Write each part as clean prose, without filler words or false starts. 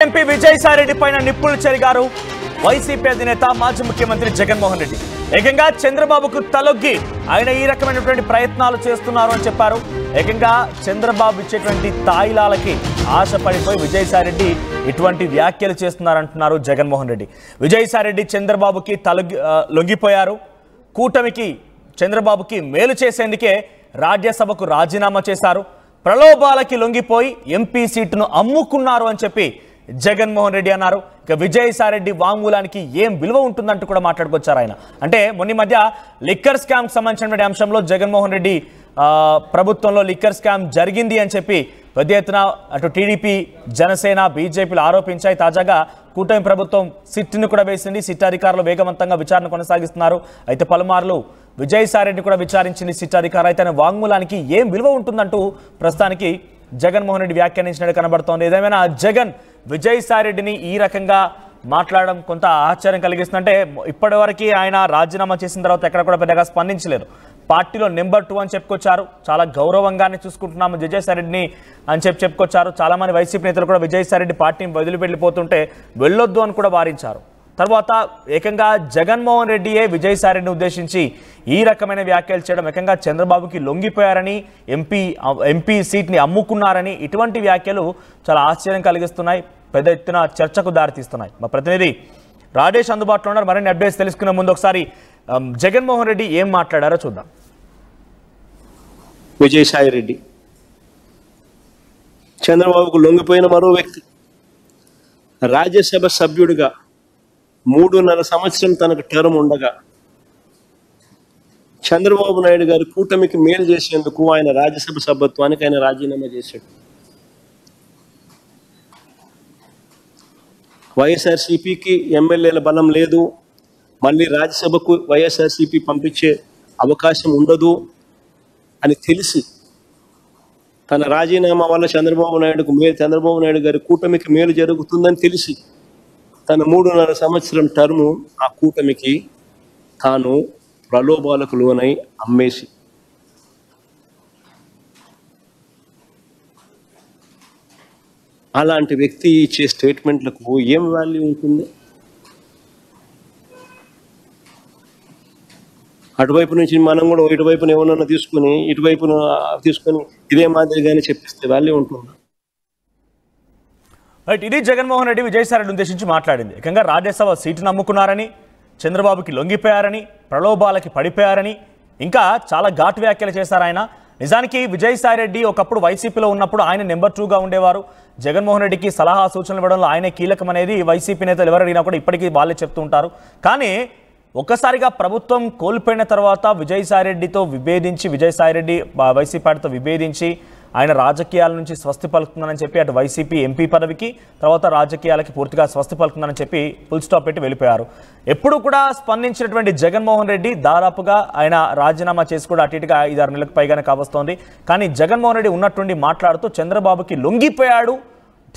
MP Vijayasai Reddy పైన నిప్పులు చెరిగారు YCP అధినేత మాజీ ముఖ్యమంత్రి జగన్మోహన్ రెడ్డి. ఏకంగా చంద్రబాబుకు తలొగ్గి ఆయన ఈ రకమైనటువంటి ప్రయత్నాలు చేస్తున్నారు అని చెప్పారు. ఏకంగా చంద్రబాబు ఇచ్చేటువంటి తాయిలాలకి ఆశపడిపోయి విజయసాయిరెడ్డి ఇటువంటి వ్యాఖ్యలు చేస్తున్నారంటున్నారు జగన్మోహన్ రెడ్డి. విజయసాయిరెడ్డి చంద్రబాబుకి లొంగిపోయారు. కూటమికి చంద్రబాబుకి మేలు చేసేందుకే రాజ్యసభకు రాజీనామా చేశారు. ప్రలోభాలకి లొంగిపోయి ఎంపీ సీటును అమ్ముకున్నారు అని చెప్పి జగన్మోహన్ రెడ్డి అన్నారు. ఇక విజయసాయిరెడ్డి వాంగ్మూలానికి ఏం విలువ ఉంటుందంటూ కూడా మాట్లాడుకొచ్చారు ఆయన. అంటే మొన్న మధ్య లిక్కర్ స్కామ్ సంబంధించిన అంశంలో జగన్మోహన్ రెడ్డి ప్రభుత్వంలో లిక్కర్ స్కామ్ జరిగింది అని చెప్పి పెద్ద ఎత్తున అటు టీడీపీ, జనసేన, బీజేపీలు ఆరోపించాయి. తాజాగా కూటమి ప్రభుత్వం సిట్ను కూడా వేసింది. సిట్ అధికారులు వేగవంతంగా విచారణ కొనసాగిస్తున్నారు. అయితే పలుమార్లు విజయసాయిరెడ్డి కూడా విచారించింది సిట్ అధికారులు. అయితే వాంగ్మూలానికి ఏం విలువ ఉంటుందంటూ ప్రస్తుతానికి జగన్మోహన్ రెడ్డి వ్యాఖ్యానించినట్టు కనబడుతోంది. ఏదేమైనా జగన్ విజయసాయిరెడ్డిని ఈ రకంగా మాట్లాడడం కొంత ఆశ్చర్యం కలిగిస్తుంది. అంటే ఇప్పటివరకు ఆయన రాజీనామా చేసిన తర్వాత ఎక్కడ కూడా పెద్దగా స్పందించలేదు. పార్టీలో నెంబర్ 2 అని చెప్పుకొచ్చారు. చాలా గౌరవంగానే చూసుకుంటున్నాము విజయసాయిరెడ్డిని అని చెప్పుకొచ్చారు. చాలామంది వైసీపీ నేతలు కూడా విజయసాయిరెడ్డి పార్టీని వదిలిపెళ్ళిపోతుంటే వెళ్ళొద్దు అని కూడా వారించారు. తర్వాత ఏకంగా జగన్మోహన్ రెడ్డియే విజయసాయిరెడ్డిని ఉద్దేశించి ఈ రకమైన వ్యాఖ్యలు చేయడం, ఏకంగా చంద్రబాబుకి లొంగిపోయారని, ఎంపీ సీట్ని అమ్ముకున్నారని ఇటువంటి వ్యాఖ్యలు చాలా ఆశ్చర్యం కలిగిస్తున్నాయి. పెద్ద ఎత్తున చర్చకు దారితీస్తున్నాయి. మా ప్రతినిధి రాజేష్ అందుబాటులో ఉన్నారు. మరిన్ని అప్డేట్స్ తెలుసుకునే ముందు ఒకసారి జగన్మోహన్ రెడ్డి ఏం మాట్లాడారో చూద్దాం. విజయసాయిరెడ్డి చంద్రబాబుకు లొంగిపోయిన మరో వ్యక్తి. రాజ్యసభ సభ్యుడిగా 3.5 సంవత్సరం తనకు టర్మ్ ఉండగా చంద్రబాబు నాయుడు గారు కూటమికి మేలు చేసేందుకు ఆయన రాజ్యసభ సభ్యత్వానికి ఆయన రాజీనామా చేశాడు. వైఎస్ఆర్సీపీకి ఎమ్మెల్యేల బలం లేదు, మళ్ళీ రాజ్యసభకు వైఎస్ఆర్సీపీ పంపించే అవకాశం ఉండదు అని తెలిసి తన రాజీనామా వల్ల చంద్రబాబు నాయుడు గారి కూటమికి మేలు జరుగుతుందని తెలిసి తన 3.5 సంవత్సరం టర్ము ఆ కూటమికి తాను ప్రలోభాలకు లోనై అమ్మేసి అలాంటి వ్యక్తి ఇచ్చే స్టేట్మెంట్లకు ఏం వాల్యూ ఉంటుంది? అటువైపు నుంచి మనం కూడా ఇటువైపున ఏమన్నా తీసుకుని ఇటువైపున తీసుకొని ఇదే మాదిరిగానే చెప్పిస్తే వాల్యూ ఉంటుంది? రైట్, ఇది జగన్మోహన్ రెడ్డి విజయసాయిరెడ్డి ఉద్దేశించి మాట్లాడింది. ఏకంగా రాజ్యసభ సీటును నమ్ముకున్నారని, చంద్రబాబుకి లొంగిపోయారని, ప్రలోభాలకి పడిపోయారని, ఇంకా చాలా ఘాటు వ్యాఖ్యలు చేశారు ఆయన. నిజానికి విజయసాయిరెడ్డి ఒకప్పుడు వైసీపీలో ఉన్నప్పుడు ఆయన నెంబర్ 2గా ఉండేవారు. జగన్మోహన్ రెడ్డికి సలహా సూచనలు ఇవ్వడంలో ఆయనే కీలకం అనేది వైసీపీ నేతలు ఎవరు అడిగినా కూడా ఇప్పటికీ వాళ్ళే చెప్తూ ఉంటారు. కానీ ఒక్కసారిగా ప్రభుత్వం కోల్పోయిన తర్వాత విజయసాయిరెడ్డితో విభేదించి, విజయసాయిరెడ్డి వైసీపీ పార్టీతో విభేదించి ఆయన రాజకీయాల నుంచి స్వస్తి పలుకుతుందని చెప్పి అటు వైసీపీ ఎంపీ పదవికి, తర్వాత రాజకీయాలకి పూర్తిగా స్వస్తి పలుకుతుందని చెప్పి ఫుల్ స్టాప్ పెట్టి వెళ్ళిపోయారు. ఎప్పుడు కూడా స్పందించినటువంటి జగన్మోహన్ రెడ్డి దాదాపుగా ఆయన రాజీనామా చేసి కూడా అటు ఇటుగా 5-6 నెలలకు పైగానే కావస్తోంది. కానీ జగన్మోహన్ రెడ్డి ఉన్నట్టుండి మాట్లాడుతూ చంద్రబాబుకి లొంగిపోయాడు,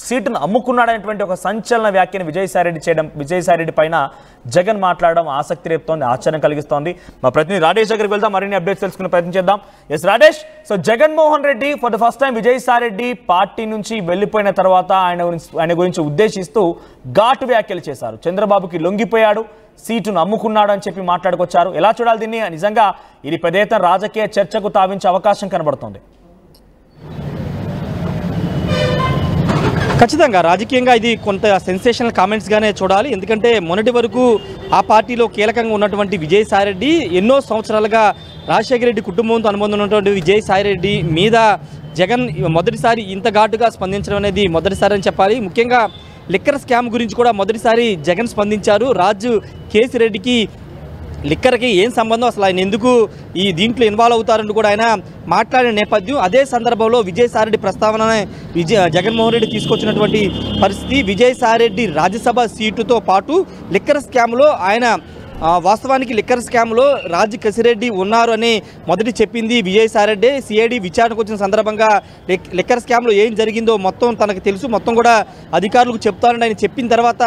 సీటును అమ్ముకున్నాడనేటువంటి ఒక సంచలన వ్యాఖ్యను విజయసాయిరెడ్డి పైన జగన్ మాట్లాడడం ఆసక్తి రేపుతోంది, ఆశ్చర్యం కలిగిస్తోంది. మా ప్రతినిధి రాజేష్ దగ్గరికి వెళ్దాం, మరిన్ని అప్డేట్స్ తెలుసుకునే ప్రయత్నం చేద్దాం. Yes Rajesh, so Jaganmohan Reddy for the first time Vijayasai Reddy party నుంచి వెళ్ళిపోయిన తర్వాత ఆయన గురించి ఉద్దేశిస్తూ ఘాటు వ్యాఖ్యలు చేశారు. చంద్రబాబుకి లొంగిపోయాడు, సీటును అమ్ముకున్నాడు అని చెప్పి మాట్లాడుకొచ్చారు. ఎలా చూడాలి దీన్ని? నిజంగా ఇది పెద్ద ఎత్తున రాజకీయ చర్చకు తావించే అవకాశం కనబడుతోంది. ఖచ్చితంగా రాజకీయంగా ఇది కొంత సెన్సేషనల్ కామెంట్స్గానే చూడాలి. ఎందుకంటే మొన్నటి వరకు ఆ పార్టీలో కీలకంగా ఉన్నటువంటి విజయసాయిరెడ్డి ఎన్నో సంవత్సరాలుగా రాజశేఖర రెడ్డి కుటుంబంతో అనుబంధం ఉన్నటువంటి విజయసాయిరెడ్డి మీద జగన్ మొదటిసారి ఇంత ఘాటుగా స్పందించడం అనేది మొదటిసారి అని చెప్పాలి. ముఖ్యంగా లిక్కర్ స్కామ్ గురించి కూడా మొదటిసారి జగన్ స్పందించారు. రాజు కేసిరెడ్డికి లిక్కర్కి ఏం సంబంధం, అసలు ఆయన ఎందుకు ఈ దీంట్లో ఇన్వాల్వ్ అవుతారని కూడా ఆయన మాట్లాడిన నేపథ్యం. అదే సందర్భంలో విజయసాయిరెడ్డి ప్రస్తావననే జగన్మోహన్ రెడ్డి తీసుకొచ్చినటువంటి పరిస్థితి. విజయసాయిరెడ్డి రాజ్యసభ సీటుతో పాటు లిక్కర్ స్కామ్లో ఆయన వాస్తవానికి లిక్కర్ స్కామ్లో రాజ్ కసిరెడ్డి ఉన్నారు అని మొదటి చెప్పింది విజయసాయిరెడ్డి. సిఐడి విచారణకు వచ్చిన సందర్భంగా లిక్కర్ స్కామ్లో ఏం జరిగిందో మొత్తం తనకు తెలుసు, మొత్తం కూడా అధికారులకు చెప్తానని ఆయన చెప్పిన తర్వాత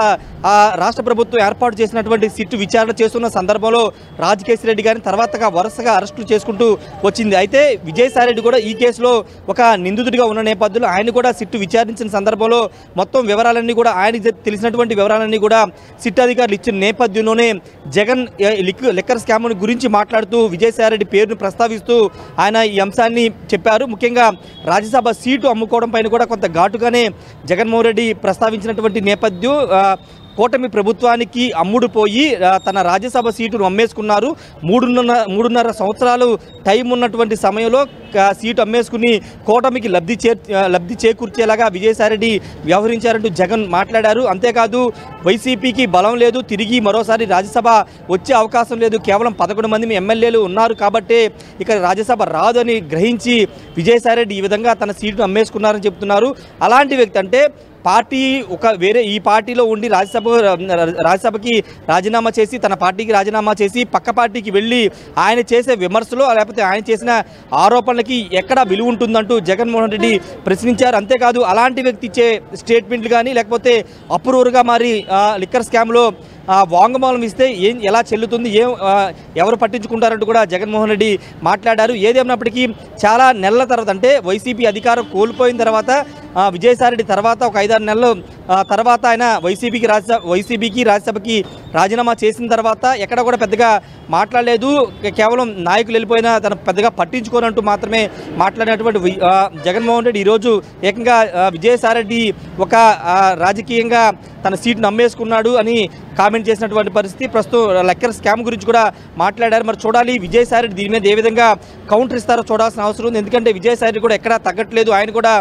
రాష్ట్ర ప్రభుత్వం ఏర్పాటు చేసినటువంటి సిట్టు విచారణ చేస్తున్న సందర్భంలో రాజ్ కసిరెడ్డి గారిని తర్వాతగా వరుసగా అరెస్టులు చేసుకుంటూ వచ్చింది. అయితే విజయసాయిరెడ్డి కూడా ఈ కేసులో ఒక నిందితుడిగా ఉన్న నేపథ్యంలో ఆయన కూడా సిట్టు విచారించిన సందర్భంలో మొత్తం వివరాలన్నీ కూడా ఆయనకు తెలిసినటువంటి వివరాలన్నీ కూడా సిట్ అధికారులు ఇచ్చిన నేపథ్యంలోనే జగన్ లిక్కర్ స్కామ్ గురించి మాట్లాడుతూ విజయసాయిరెడ్డి పేరును ప్రస్తావిస్తూ ఆయన ఈ అంశాన్ని చెప్పారు. ముఖ్యంగా రాజ్యసభ సీటు అమ్ముకోవడం పైన కూడా కొంత ఘాటుగానే జగన్మోహన్ రెడ్డి ప్రస్తావించినటువంటి నేపథ్యం. కూటమి ప్రభుత్వానికి అమ్ముడుపోయి తన రాజ్యసభ సీటును అమ్మేసుకున్నారు. మూడున్నర సంవత్సరాలు టైం ఉన్నటువంటి సమయంలో సీటు అమ్మేసుకుని కూటమికి లబ్ధి చేకూర్చేలాగా విజయసాయిరెడ్డి వ్యవహరించారంటూ జగన్ మాట్లాడారు. అంతేకాదు వైసీపీకి బలం లేదు, తిరిగి మరోసారి రాజ్యసభ వచ్చే అవకాశం లేదు, కేవలం 11 మంది ఎమ్మెల్యేలు ఉన్నారు కాబట్టి ఇక రాజ్యసభ రాదు అని గ్రహించి విజయసాయిరెడ్డి ఈ విధంగా తన సీటును అమ్మేసుకున్నారని చెప్తున్నారు. అలాంటి వ్యక్తి అంటే పార్టీ ఈ పార్టీలో ఉండి రాజ్యసభకి రాజీనామా చేసి తన పార్టీకి రాజీనామా చేసి పక్క పార్టీకి వెళ్ళి ఆయన చేసే విమర్శలు లేకపోతే ఆయన చేసిన ఆరోపణలకి ఎక్కడ విలువ ఉంటుందంటూ జగన్మోహన్ రెడ్డి ప్రశ్నించారు. అంతేకాదు అలాంటి వ్యక్తి ఇచ్చే స్టేట్మెంట్లు కానీ లేకపోతే అప్రూవర్గా మారి లిక్కర్ స్కామ్లో వాంగ్మూలం ఇస్తే ఎలా చెల్లుతుంది, ఎవరు పట్టించుకుంటారంటూ కూడా జగన్మోహన్ రెడ్డి మాట్లాడారు. ఏదేమైనప్పటికీ చాలా నెలల తర్వాత అంటే వైసీపీ అధికారం కోల్పోయిన తర్వాత విజయసాయిరెడ్డి తర్వాత ఒక 5-6 నెలలు తర్వాత ఆయన వైసీపీకి రాజ్యసభకి రాజీనామా చేసిన తర్వాత ఎక్కడ కూడా పెద్దగా మాట్లాడలేదు. కేవలం నాయకులు వెళ్ళిపోయినా తను పెద్దగా పట్టించుకోనంటూ మాత్రమే మాట్లాడినటువంటి జగన్మోహన్ రెడ్డి ఈరోజు ఏకంగా విజయసాయిరెడ్డి ఒక రాజకీయంగా తన సీటును అమ్మేసుకున్నాడు అని కామెంట్ చేసినటువంటి పరిస్థితి. ప్రస్తుతం లిక్కర్ స్కామ్ గురించి కూడా మాట్లాడారు. మరి చూడాలి విజయసాయిరెడ్డి దీని మీద ఏ విధంగా కౌంటర్ ఇస్తారో చూడాల్సిన అవసరం ఉంది. ఎందుకంటే విజయసాయిరెడ్డి కూడా ఎక్కడా తగ్గట్లేదు. ఆయన కూడా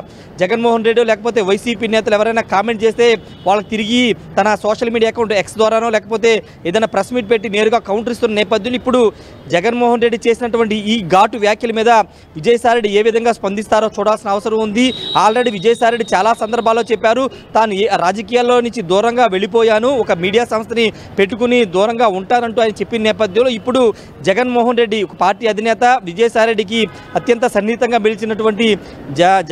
జగన్మోహన్ రెడ్డి లేకపోతే వైసీపీ నేతలు ఎవరైనా కామెంట్ చేస్తే వాళ్ళకి తిరిగి తన సోషల్ మీడియా అకౌంట్ ఎక్స్ ద్వారానో లేకపోతే ఏదైనా ప్రెస్ మీట్ పెట్టి నేరుగా కౌంటర్ ఇస్తున్న నేపథ్యంలో ఇప్పుడు జగన్మోహన్ రెడ్డి చేసినటువంటి ఈ ఘాటు వ్యాఖ్యల మీద విజయసాయిరెడ్డి ఏ విధంగా స్పందిస్తారో చూడాల్సిన అవసరం ఉంది. ఆల్రెడీ విజయసాయిరెడ్డి చాలా సందర్భాల్లో చెప్పారు, తాను రాజకీయాల్లో నుంచి దూరంగా వెళ్ళిపోయాను, ఒక మీడియా సంస్థని పెట్టుకుని దూరంగా ఉంటానంటూ ఆయన చెప్పిన నేపథ్యంలో ఇప్పుడు జగన్మోహన్ రెడ్డి ఒక పార్టీ అధినేత విజయసాయిరెడ్డికి అత్యంత సన్నిహితంగా పిలిచినటువంటి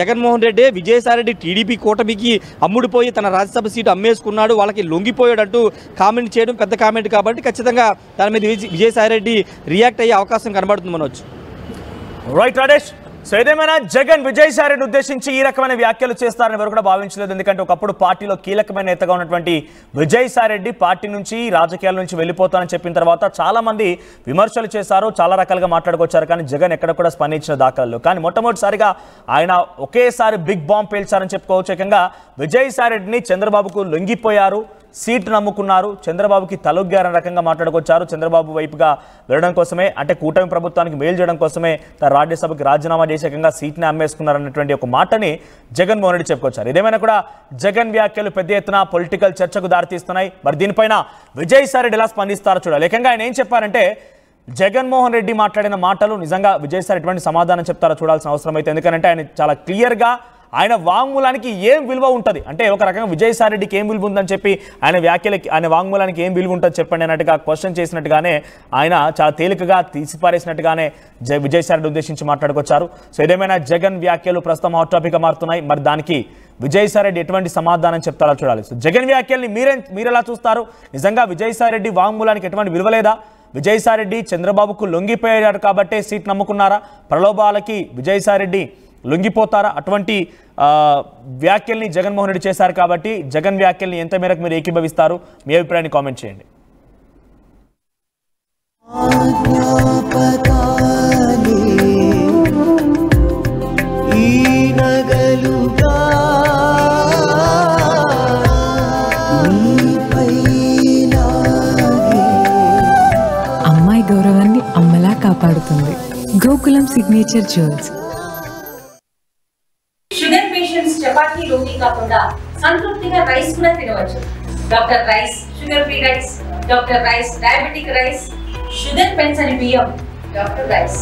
జగన్మోహన్ రెడ్డి విజయసాయిరెడ్డి టీడీపీ కూటమికి అమ్ముడుపోయి తన రాజ్యసభ సీటు అమ్మేసుకున్నాడు, వాళ్ళకి లొంగిపోయాడంటూ కామెంట్ చేయడం పెద్ద కామెంట్ కాబట్టి ఖచ్చితంగా దాని మీద విజయసాయిరెడ్డి రియాక్ట్ అయ్యే అవకాశం కనబడుతుంది మనవచ్చు. రైట్ రాజేష్, సో ఏదేమైనా జగన్ విజయసాయిరెడ్డి ఉద్దేశించి ఈ రకమైన వ్యాఖ్యలు చేస్తారని ఎవరు కూడా భావించలేదు. ఎందుకంటే ఒకప్పుడు పార్టీలో కీలకమైన నేతగా ఉన్నటువంటి విజయసాయిరెడ్డి పార్టీ నుంచి రాజకీయాల నుంచి వెళ్ళిపోతానని చెప్పిన తర్వాత చాలా మంది విమర్శలు చేశారు, చాలా రకాలుగా మాట్లాడుకొచ్చారు. కానీ జగన్ ఎక్కడ కూడా స్పందించిన దాఖలు. కానీ మొట్టమొదటిసారిగా ఆయన ఒకేసారి బిగ్ బాంబ్ పేల్చారని చెప్పుకోవచ్చు. ఏకంగా విజయసాయిరెడ్డిని చంద్రబాబుకు లొంగిపోయారు, సీటు నమ్ముకున్నారు, చంద్రబాబుకి తలొగ్గారని రకంగా మాట్లాడుకొచ్చారు. చంద్రబాబు వైపుగా వెళ్ళడం కోసమే, అంటే కూటమి ప్రభుత్వానికి మేలు చేయడం కోసమే తన రాజ్యసభకి రాజీనామా చేసేకంగా సీట్ని అమ్మేసుకున్నారన్నటువంటి ఒక మాటని జగన్మోహన్ రెడ్డి చెప్పుకొచ్చారు. ఇదేమైనా కూడా జగన్ వ్యాఖ్యలు పెద్ద ఎత్తున పొలిటికల్ చర్చకు దారితీస్తున్నాయి. మరి దీనిపైన విజయసాయిరెడ్డి ఎలా స్పందిస్తారో చూడాలి. ఏకంగా ఆయన ఏం చెప్పారంటే జగన్మోహన్ రెడ్డి మాట్లాడిన మాటలు నిజంగా విజయసాయి ఎటువంటి సమాధానం చెప్తారో చూడాల్సిన అవసరం అయితే. ఎందుకంటే ఆయన చాలా క్లియర్గా ఆయన వాంగ్మూలానికి ఏం విలువ ఉంటుంది అంటే ఒక రకంగా విజయసాయిరెడ్డికి ఏం విలువ ఉందని చెప్పి ఆయన వాంగ్మూలానికి ఏం విలువ ఉంటుంది చెప్పండి అన్నట్టుగా క్వశ్చన్ చేసినట్టుగానే ఆయన చాలా తేలికగా తీసిపారేసినట్టుగానే విజయసాయిరెడ్డి ఉద్దేశించి మాట్లాడుకొచ్చారు. సో ఏదేమైనా జగన్ వ్యాఖ్యలు ప్రస్తుతం హాట్ టాపిక్గా మారుతున్నాయి. మరి దానికి విజయసాయిరెడ్డి ఎటువంటి సమాధానం చెప్తారో చూడాలి. సో జగన్ వ్యాఖ్యల్ని మీరెలా చూస్తారు? నిజంగా విజయసాయిరెడ్డి వాంగ్మూలానికి ఎటువంటి విలువ లేదా? విజయసాయిరెడ్డి చంద్రబాబుకు లొంగిపోయారు కాబట్టే సీట్ నమ్ముకున్నారా? ప్రలోభాలకి విజయసాయిరెడ్డి లొంగిపోతారా? అటువంటి వ్యాఖ్యల్ని జగన్మోహన్ రెడ్డి చేశారు కాబట్టి జగన్ వ్యాఖ్యల్ని ఎంత మేరకు మీరు ఏకీభవిస్తారు? మీ అభిప్రాయాన్ని కామెంట్ చేయండి. అమ్మాయి గౌరవాన్ని అమ్మలా కాపాడుతుంది. Gokulam signature jewels. Sugar patients చపాతీ రోటీ కాకుండా సంతృప్తిగా రైస్ కూడా తినవచ్చు. Doctor rice, sugar free rice, doctor rice, diabetic rice, sugar పెంచని బియ్యం, డాక్టర్ రైస్.